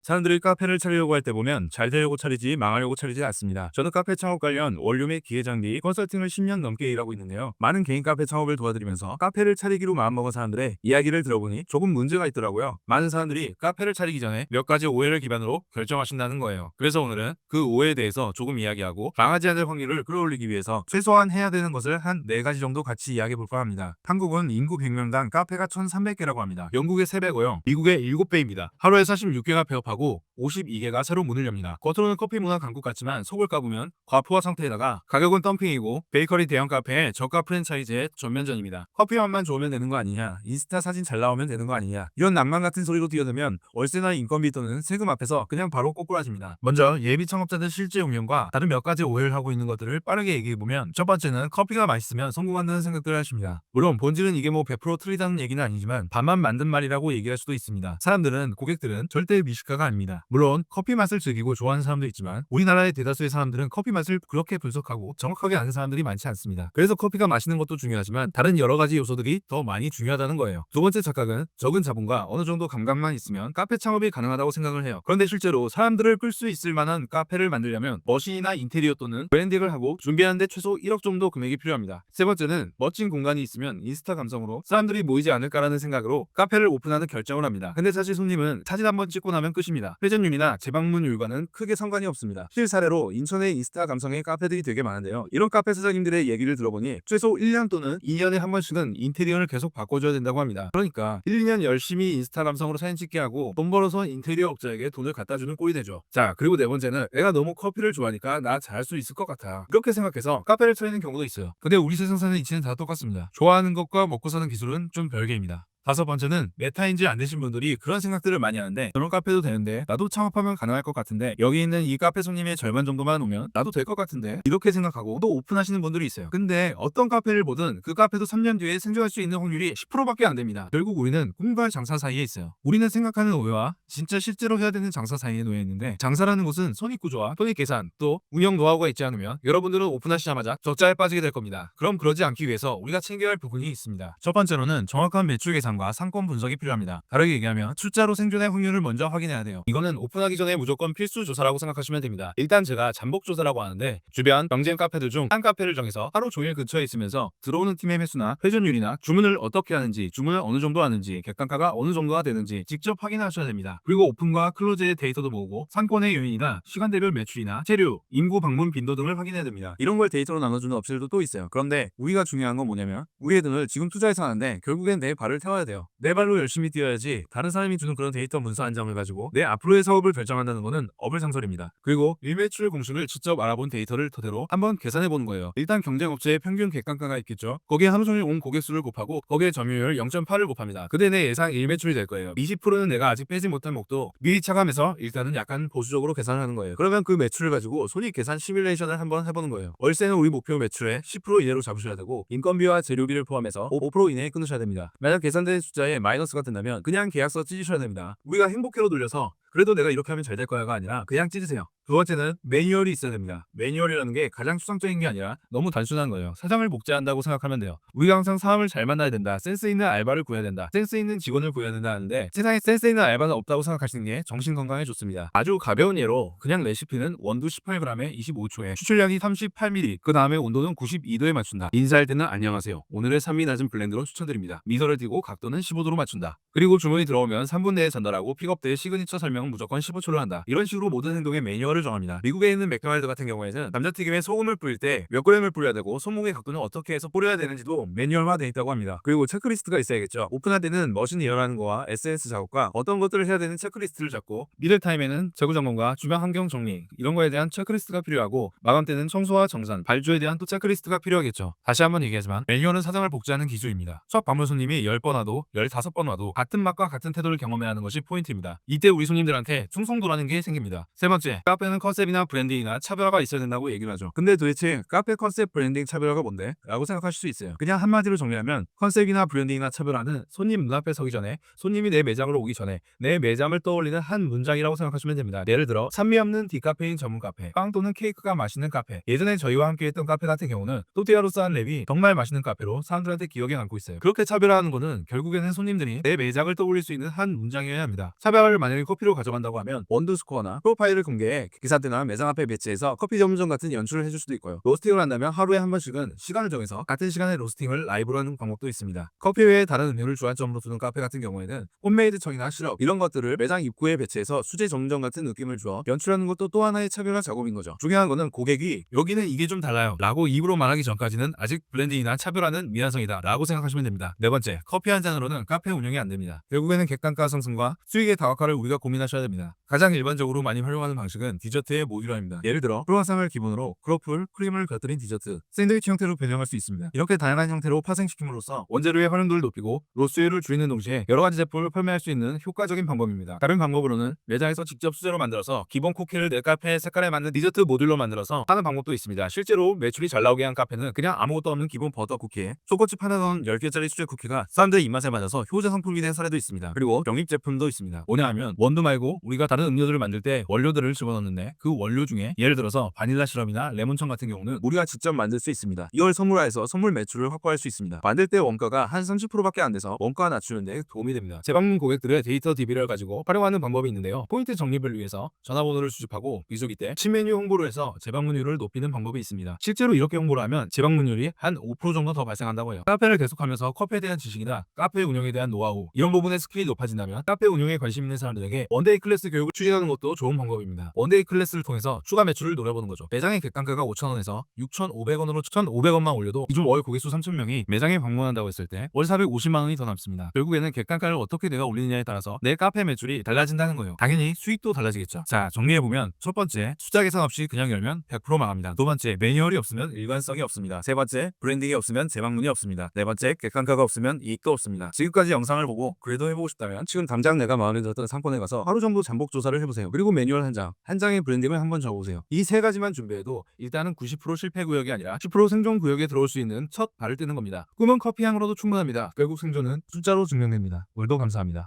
사람들이 카페를 차리려고 할 때 보면 잘 되려고 차리지 망하려고 차리지 않습니다. 저는 카페 창업 관련 원료 및 기획 장비 컨설팅을 10년 넘게 일하고 있는데요. 많은 개인 카페 창업을 도와드리면서 카페를 차리기로 마음먹은 사람들의 이야기를 들어보니 조금 문제가 있더라고요. 많은 사람들이 카페를 차리기 전에 몇 가지 오해를 기반으로 결정하신다는 거예요. 그래서 오늘은 그 오해에 대해서 조금 이야기하고 망하지 않을 확률을 끌어올리기 위해서 최소한 해야 되는 것을 한 4가지 정도 같이 이야기해 볼까 합니다. 한국은 인구 100명당 카페가 1300개라고 합니다. 영국의 3배고요. 미국의 7배입니다. 하루에 46개가 폐업하고 52개가 새로 문을 엽니다. 겉으로는 커피 문화 강국 같지만 속을 까보면 과포화 상태에다가 가격은 덤핑이고 베이커리 대형 카페의 저가 프랜차이즈의 전면전입니다. 커피 맛만 좋으면 되는 거 아니냐, 인스타 사진 잘 나오면 되는 거 아니냐, 이런 낭만 같은 소리로 뛰어들면 월세나 인건비 또는 세금 앞에서 그냥 바로 꼬꾸라집니다. 먼저 예비 창업자들 실제 운영과 다른 몇 가지 오해를 하고 있는 것들을 빠르게 얘기해보면, 첫 번째는 커피가 맛있으면 성공한다는 생각들을 하십니다. 물론 본질은 이게 뭐 100% 틀리다는 얘기는 아니지만 반만 만든 말이라고 얘기할 수도 있습니다. 사람들은, 고객들은 절대 미식가가 아닙니다. 물론 커피 맛을 즐기고 좋아하는 사람도 있지만 우리나라의 대다수의 사람들은 커피 맛을 그렇게 분석하고 정확하게 아는 사람들이 많지 않습니다. 그래서 커피가 맛있는 것도 중요하지만 다른 여러 가지 요소들이 더 많이 중요하다는 거예요. 두 번째 착각은 적은 자본과 어느 정도 감각만 있으면 카페 창업이 가능하다고 생각을 해요. 그런데 실제로 사람들을 끌 수 있을 만한 카페를 만들려면 머신이나 인테리어 또는 브랜딩을 하고 준비하는데 최소 1억 정도 금액이 필요합니다. 세 번째는 멋진 공간이 있으면 인스타 감성으로 사람들이 모이지 않을까라는 생각으로 카페를 오픈하는 결정을 합니다. 근데 사실 손님은 사진 한번 찍고 나면 끝입니다. 회전율이나 재방문율과는 크게 상관이 없습니다. 실사례로 인천의 인스타 감성의 카페들이 되게 많은데요. 이런 카페 사장님들의 얘기를 들어보니 최소 1년 또는 2년에 한 번씩은 인테리어를 계속 바꿔줘야 된다고 합니다. 그러니까 1, 2년 열심히 인스타 감성으로 사진 찍게 하고 돈 벌어서 인테리어 업자에게 돈을 갖다 주는 꼴이 되죠. 자, 그리고 네 번째는 내가 너무 커피를 좋아하니까 나 잘할 수 있을 것 같아, 이렇게 생각해서 카페를 차리는 경우도 있어요. 근데 우리 세상 사는 이치는 다 똑같습니다. 좋아하는 것과 먹고 사는 기술은 좀 별개입니다. 다섯 번째는 메타인지 안 되신 분들이 그런 생각들을 많이 하는데, 저런 카페도 되는데 나도 창업하면 가능할 것 같은데, 여기 있는 이 카페 손님의 절반 정도만 오면 나도 될 것 같은데, 이렇게 생각하고 또 오픈하시는 분들이 있어요. 근데 어떤 카페를 보든 그 카페도 3년 뒤에 생존할 수 있는 확률이 10%밖에 안 됩니다. 결국 우리는 꿈과 장사 사이에 있어요. 우리는 생각하는 오해와 진짜 실제로 해야 되는 장사 사이에 놓여 있는데, 장사라는 곳은 손익구조와 손익계산 또 운영 노하우가 있지 않으면 여러분들은 오픈하시자마자 적자에 빠지게 될 겁니다. 그럼 그러지 않기 위해서 우리가 챙겨야 할 부분이 있습니다. 첫 번째로는 정확한 매출 계산과 상권 분석이 필요합니다. 다르게 얘기하면 숫자로 생존의 확률을 먼저 확인해야 돼요. 이거는 오픈하기 전에 무조건 필수 조사라고 생각하시면 됩니다. 일단 제가 잠복 조사라고 하는데, 주변 경쟁 카페들 중 한 카페를 정해서 하루 종일 근처에 있으면서 들어오는 팀의 매수나 회전율이나 주문을 어떻게 하는지, 주문을 어느 정도 하는지, 객단가가 어느 정도가 되는지 직접 확인하셔야 됩니다. 그리고 오픈과 클로즈의 데이터도 모으고 상권의 요인이나 시간대별 매출이나 체류, 인구 방문 빈도 등을 확인해야 됩니다. 이런 걸 데이터로 나눠주는 업체들도 또 있어요. 그런데 우리가 중요한 건 뭐냐면, 우리의 돈을 지금 투자해서 하는데 결국엔 내 발을 태워야 돼요. 내 발로 열심히 뛰어야지 다른 사람이 주는 그런 데이터 문서 한 장을 가지고 내 앞으로의 사업을 결정한다는 거는 어불상설입니다. 그리고 일매출 공식을 직접 알아본 데이터를 토대로 한번 계산해 보는 거예요. 일단 경쟁업체의 평균 객관가가 있겠죠. 거기에 하루 종일 온 고객 수를 곱하고 거기에 점유율 0.8을 곱합니다. 그때 내 예상 일매출이 될 거예요. 20%는 내가 아직 빼지 못한 목도 미리 차감해서 일단은 약간 보수적으로 계산을 하는 거예요. 그러면 그 매출을 가지고 손익 계산 시뮬레이션을 한번 해보는 거예요. 월세는 우리 목표 매출의 10% 이내로 잡으셔야 되고, 인건비와 재료비를 포함해서 5% 이내에 끊으셔야 됩니다. 만약 계산된 숫자에 마이너스가 된다면 그냥 계약서 찢으셔야 됩니다. 우리가 행복회로 돌려서 그래도 내가 이렇게 하면 잘 될 거야가 아니라 그냥 찢으세요. 두 번째는 매뉴얼이 있어야 됩니다. 매뉴얼이라는 게 가장 추상적인 게 아니라 너무 단순한 거예요. 사장을 복제한다고 생각하면 돼요. 우리가 항상 사람을 잘 만나야 된다, 센스 있는 알바를 구해야 된다, 센스 있는 직원을 구해야 된다 하는데, 세상에 센스 있는 알바는 없다고 생각하시는 게 정신 건강에 좋습니다. 아주 가벼운 예로 그냥 레시피는 원두 18g에 25초에 추출량이 38ml, 그 다음에 온도는 92도에 맞춘다. 인사할 때는 안녕하세요, 오늘의 산미 낮은 블렌드로 추천드립니다, 미소를 띠고 각도는 15도로 맞춘다. 그리고 주문이 들어오면 3분 내에 전달하고 픽업 때의 시그니처 설명은 무조건 15초로 한다. 이런 식으로 모든 행동의 매뉴얼을 정합니다. 미국에 있는 맥도날드 같은 경우에는 감자튀김에 소금을 뿌릴 때 몇 그램을 뿌려야 되고 손목의 각도는 어떻게 해서 뿌려야 되는지도 매뉴얼화되어 있다고 합니다. 그리고 체크리스트가 있어야겠죠. 오픈할 때는 머신 이어라는 거와 SNS 작업과 어떤 것들을 해야 되는 체크리스트를 잡고, 미들 타임에는 재고 점검과 주변 환경 정리, 이런 거에 대한 체크리스트가 필요하고, 마감 때는 청소와 정산, 발주에 대한 또 체크리스트가 필요하겠죠. 다시 한번 얘기하지만 매뉴얼은 사장을 복제하는 기술입니다. 첫 방문 손님이 10번 와도 15번 와도 같은 맛과 같은 태도를 경험해야 하는 것이 포인트입니다. 이때 우리 손님들한테 충성도라는 게 생깁니다. 세 번째, 카페는 카페는 컨셉이나 브랜딩이나 차별화가 있어야 된다고 얘기를 하죠. 근데 도대체 카페 컨셉 브랜딩 차별화가 뭔데? 라고 생각하실 수 있어요. 그냥 한마디로 정리하면 컨셉이나 브랜딩이나 차별화는 손님 눈앞에 서기 전에, 손님이 내 매장으로 오기 전에 내 매장을 떠올리는 한 문장이라고 생각하시면 됩니다. 예를 들어 산미 없는 디카페인 전문 카페, 빵 또는 케이크가 맛있는 카페. 예전에 저희와 함께 했던 카페 같은 경우는 또띠아로 쌓은 랩이 정말 맛있는 카페로 사람들한테 기억에 남고 있어요. 그렇게 차별화하는 거는 결국에는 손님들이 내 매장을 떠올릴 수 있는 한 문장이어야 합니다. 차별화를 만약에 커피로 가져간다고 하면 원두스코어나 프로파일을 공개해 기사들이나 매장 앞에 배치해서 커피 전문점 같은 연출을 해줄 수도 있고요. 로스팅을 한다면 하루에 한 번씩은 시간을 정해서 같은 시간에 로스팅을 라이브로 하는 방법도 있습니다. 커피 외에 다른 음료를 주안점으로 두는 카페 같은 경우에는 홈메이드 청이나 시럽 이런 것들을 매장 입구에 배치해서 수제 전문점 같은 느낌을 주어 연출하는 것도 또 하나의 차별화 작업인 거죠. 중요한 거는 고객이 여기는 이게 좀 달라요 라고 입으로 말하기 전까지는 아직 브랜딩이나 차별화는 미완성이다 라고 생각하시면 됩니다. 네 번째, 커피 한 잔으로는 카페 운영이 안 됩니다. 결국에는 객단가 상승과 수익의 다각화를 우리가 고민하셔야 됩니다. 가장 일반적으로 많이 활용하는 방식은 디저트의 모듈화입니다. 예를 들어 크루아상을 기본으로 크로플, 크림을 곁들인 디저트, 샌드위치 형태로 변형할 수 있습니다. 이렇게 다양한 형태로 파생시킴으로써 원재료의 활용도를 높이고 로스율을 줄이는 동시에 여러 가지 제품을 판매할 수 있는 효과적인 방법입니다. 다른 방법으로는 매장에서 직접 수제로 만들어서 기본 쿠키를 내 카페 색깔에 맞는 디저트 모듈로 만들어서 하는 방법도 있습니다. 실제로 매출이 잘 나오게 한 카페는 그냥 아무것도 없는 기본 버터 쿠키에 초코칩 하나 넣은 10개짜리 수제 쿠키가 사람들의 입맛에 맞아서 효자 상품이 된 사례도 있습니다. 그리고 병립 제품도 있습니다. 뭐냐 하면 원두 말고 우리가 다른 음료들을 만들 때 원료들을 집어넣는데 그 원료 중에 예를 들어서 바닐라 시럽이나 레몬청 같은 경우는 우리가 직접 만들 수 있습니다. 이걸 선물화해서 선물 매출을 확보할 수 있습니다. 만들 때 원가가 한 30%밖에 안 돼서 원가 낮추는 데 도움이 됩니다. 재방문 고객들의 데이터 DB를 가지고 활용하는 방법이 있는데요. 포인트 적립을 위해서 전화번호를 수집하고 비수기 때 신메뉴 홍보를 해서 재방문율을 높이는 방법이 있습니다. 실제로 이렇게 홍보를 하면 재방문율이 한 5% 정도 더 발생한다고 해요. 카페를 계속하면서 커피에 대한 지식이나 카페 운영에 대한 노하우 이런 부분의 스킬이 높아진다면 카페 운영에 관심 있는 사람들에게 원데이 클래스 교육을 추진하는 것도 좋은 방법입니다. 원데이 클래스를 통해서 추가 매출을 노려보는 거죠. 매장의 객단가가 5,000원에서 6,500원으로 1,500원만 올려도 기존 월 고객수 3,000명이 매장에 방문한다고 했을 때 월 450만 원이 더 남습니다. 결국에는 객단가를 어떻게 내가 올리느냐에 따라서 내 카페 매출이 달라진다는 거예요. 당연히 수익도 달라지겠죠. 자, 정리해보면 첫 번째, 투자 계산 없이 그냥 열면 100% 망합니다. 두 번째, 매뉴얼이 없으면 일관성이 없습니다. 세 번째, 브랜딩이 없으면 재방문이 없습니다. 네 번째, 객단가가 없으면 이익도 없습니다. 지금까지 영상을 보고 그래도 해보고 싶다면 지금 당장 내가 마음에 들었던 상권에 가서 하루 정도 잠복 조사를 해보세요. 그리고 매뉴얼 한 장의 브랜딩을 한번 적어보세요. 이 세 가지만 준비해도 일단은 90% 실패 구역이 아니라 10% 생존 구역에 들어올 수 있는 첫 발을 뜨는 겁니다. 꿈은 커피 향으로도 충분합니다. 결국 생존은 숫자로 증명됩니다. 오늘도 감사합니다.